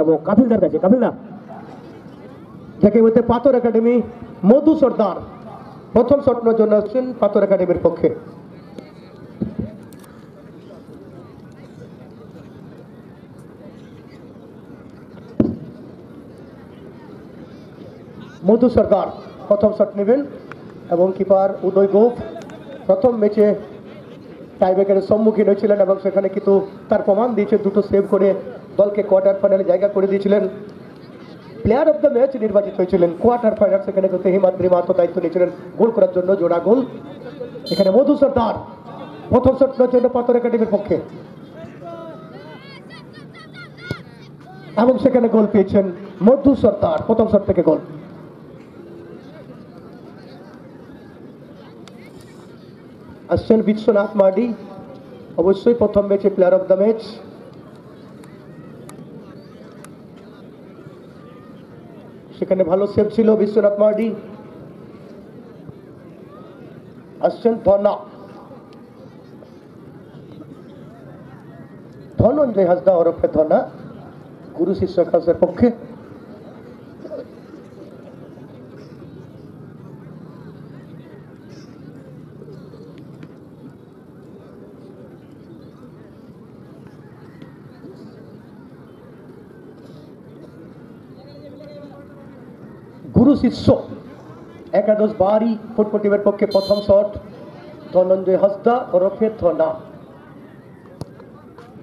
এবং কাফিলদার কাছে। কাফিলদা যাকে বলতে পাথর একাডেমি মধু সর্দার প্রথম শট নেওয়ার জন্য আসছেন পাথর একাডেমির পক্ষে। মধু সরকার প্রথম শট নেবেন এবং কিপার উদয় গোপ প্রথম ম্যাচে টাইব্রেকারের সম্মুখীন হয়েছিলেন এবং সেখানে কিন্তু তার প্রমাণ দিয়েছে, দুটো সেভ করে দলকে কোয়ার্টার ফাইনালে জায়গা করে দিয়েছিলেন। প্লেয়ার অফ দ্য ম্যাচ নির্বাচিত হয়েছিলেন। কোয়ার্টার ফাইনাল সেখানে কিন্তু হিমাদ্রি মাহাতো দায়িত্ব নিয়েছিলেন গোল করার জন্য, জোড়া গোল। এখানে মধু সর্দার প্রথম শট নেওয়ার জন্য পাথর একাডেমির পক্ষে এবং সেখানে গোল পেয়েছেন মধু সর্দার প্রথম শট থেকে গোল। আসছেন বিশ্বনাথ মার্ডি, অবশ্যই প্রথম ম্যাচে প্লেয়ার অফ দ্য ম্যাচ। সেখানে ভালো সেভ ছিল বিশ্বনাথ মার্ডি। আসছেন ধনঞ্জয় হাসদা ওরফে ধনা, গুরু শিষ্য একাদশের পক্ষে। গুরু শিষ্য একাদশ বাহারি ফুটবল টিমের পক্ষে প্রথম শট ধনঞ্জয় হাসদা ওরফে ধনা।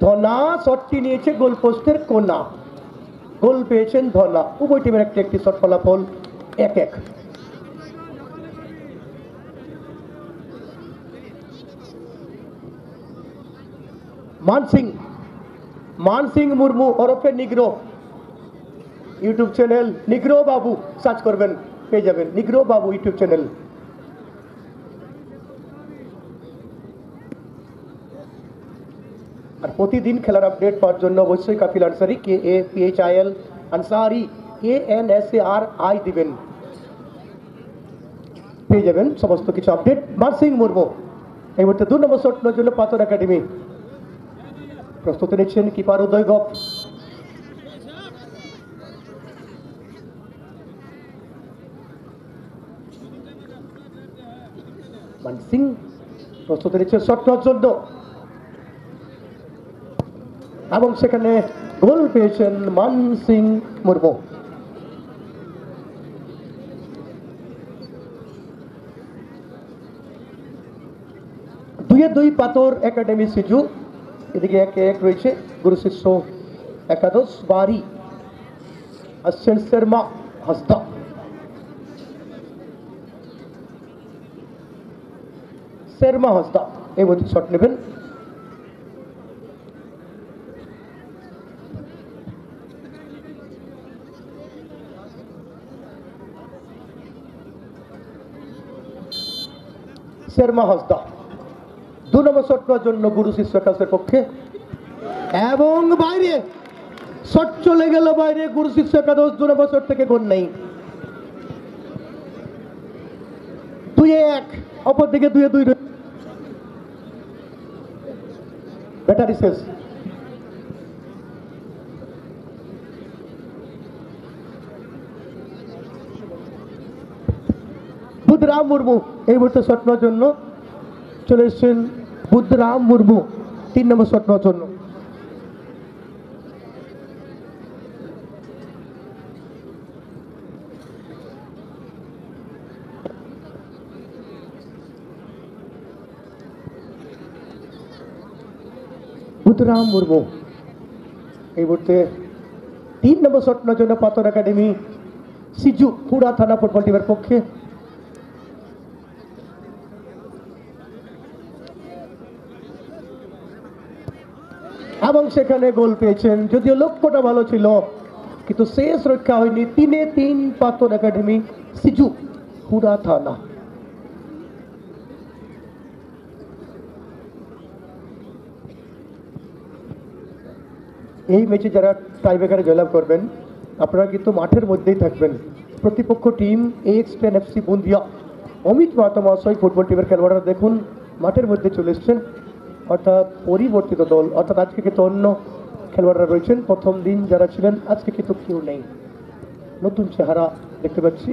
ধনা শটটি নিয়েছে গোল পোস্টের কোনা, গোল পেয়েছেন ধনা। উভয় টিমের একটি একটি শট, ফলাফল 1-1। মানসিং মুর্মু ওরফে নিগ্রো, ইউটিউব চ্যানেল নিগ্রো বাবু সার্চ করবেন পেয়ে যাবেন, নিগ্রো বাবু ইউটিউব চ্যানেল। আর প্রতিদিন খেলার আপডেট পাওয়ার জন্য অবশ্যই কাফিল আনসারি KAPHIL আনসারি ANSARI দিবেন, পেয়ে যাবেন সমস্ত কিছু আপডেট। মানসিং মুর্মু এই মুহূর্তে 2 নম্বর শট নেওয়ার জন্য পাথর একাডেমি প্রস্তুতি নিচ্ছেন কিপার উদয় গোপ। মানসিং প্রস্তুতি নিচ্ছেন শট নেওয়ার জন্য এবং সেখানে গোল পেয়েছেন মানসিং মুর্মু। দুই পাথর একাডেমি সিজু, এদিকে 1-1 রয়েছে গুরু শিষ্য একাদশ বাহারি। আসছেন শর্মা হাসদা। এই মুহূর্তে শট নেবেন। শর্মা হাসদা 2 নম্বর শট নেওয়ার জন্য গুরু শিষ্য একাদশের পক্ষে এবং বাইরে শট চলে গেল বাইরে। গুরু শিষ্য একাদশ 2 নম্বর শট থেকে গোল নেই। 2-1, অপরদিকে 2-2 ব্যাটারি শেষ। বুদ্ধরাম মুর্মু এই মুহূর্তে শট নেওয়ার জন্য চলে এসেছেন। বুদ্ধরাম মুর্মু 3 নম্বর শট নেওয়ার জন্য। বুদ্ধরাম মুর্মু এই মুহূর্তে 3 নম্বর শট নেওয়ার জন্য পাথর একাডেমি সিজু পুরা থানা ফুটবল টিমের পক্ষে। এবং সেখানে গোল পেয়েছেন, যদিও লক্ষ্যটা ভালো ছিল কিন্তু শেষ রক্ষা হয়নি। 3-3 পাথর একাডেমি সিজু পুরা থানা। এই ম্যাচে যারা টাইব্রেকারে জয়লাভ করবেন আপনারা কিন্তু মাঠের মধ্যেই থাকবেন। প্রতিপক্ষ team AX10 FC bundiya, Amit Mahato মহাশয় ফুটবল টিমের খেলোয়াড়রা দেখুন মাঠের মধ্যে চলে এসছেন, অর্থাৎ পরিবর্তিত দল, অর্থাৎ আজকে কিন্তু অন্য খেলোয়াড়রা রয়েছেন, প্রথম দিন যারা ছিলেন আজকে কিন্তু কেউ নেই, নতুন চেহারা দেখতে পাচ্ছি,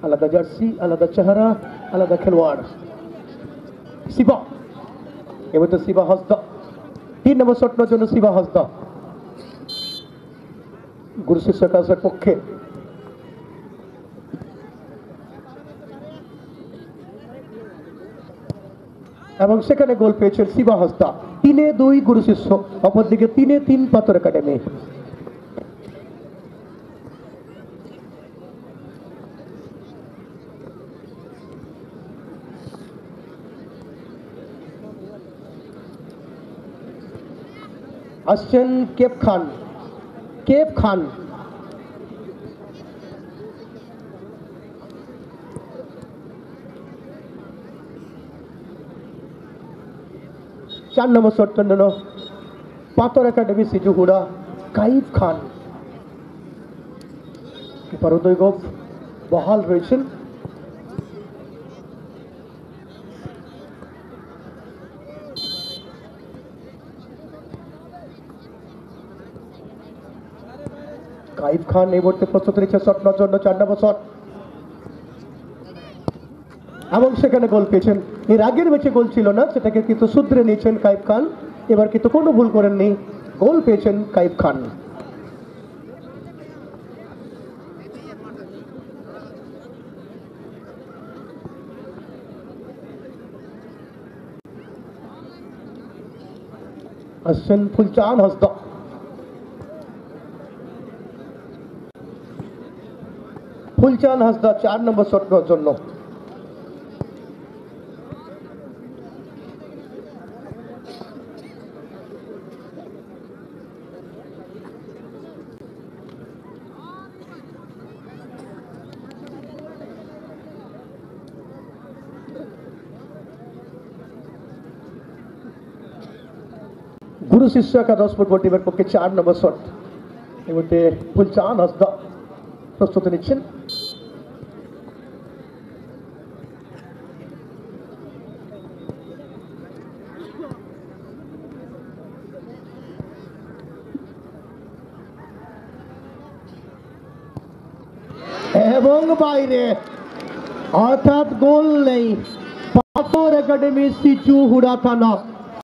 আলাদা জার্সি, আলাদা চেহারা, আলাদা খেলোয়াড়। শিবা, এবার তো শিবা হাসদা 3 নম্বর শট নেওয়ার জন্য শিবা হাসদা গুরু শিষ্য একাদশের পক্ষে। এবং সেখানে গোল পেয়েছেন শিবা হাসদা। 3-2 গুরু শিষ্য, অপরদিকে 3-3 পাথর একাডেমি। আসছেন কেপ খান। কেপ খান চার নম্বর শট নিল পাথর একাডেমি সিজুহুড়া কাইফ খান। কিপার উদয় গোপ বহাল রয়েছেন। কাইফ খান এই মুহূর্তে প্রস্তুত নিচ্ছে শট নেওয়ার জন্য 4 নম্বর শট, এবং সেখানে গোল পেয়েছেন। এর আগের ম্যাচে গোল ছিল না, সেটাকে কিন্তু শুধরে নিয়েছেন কাইফ খান, এবার কিন্তু কোনো ভুল করেননি, গোল পেয়েছেন কাইফ খান। আসছেন ফুলচাঁদ হাসদা। ফুলচাঁদ হাসদা 4 নম্বর শট নেওয়ার জন্য। গুরু শিষ্য একাদশ ফুটবল টিমের পক্ষে 4 নম্বর শট, এই মুহূর্তে ফুলচাঁদ হাসদা প্রস্তুতি নিচ্ছেন। এবং বাইরে, অর্থাৎ গোল নেই। পাথর একাডেমি সিজুহুড়া থানা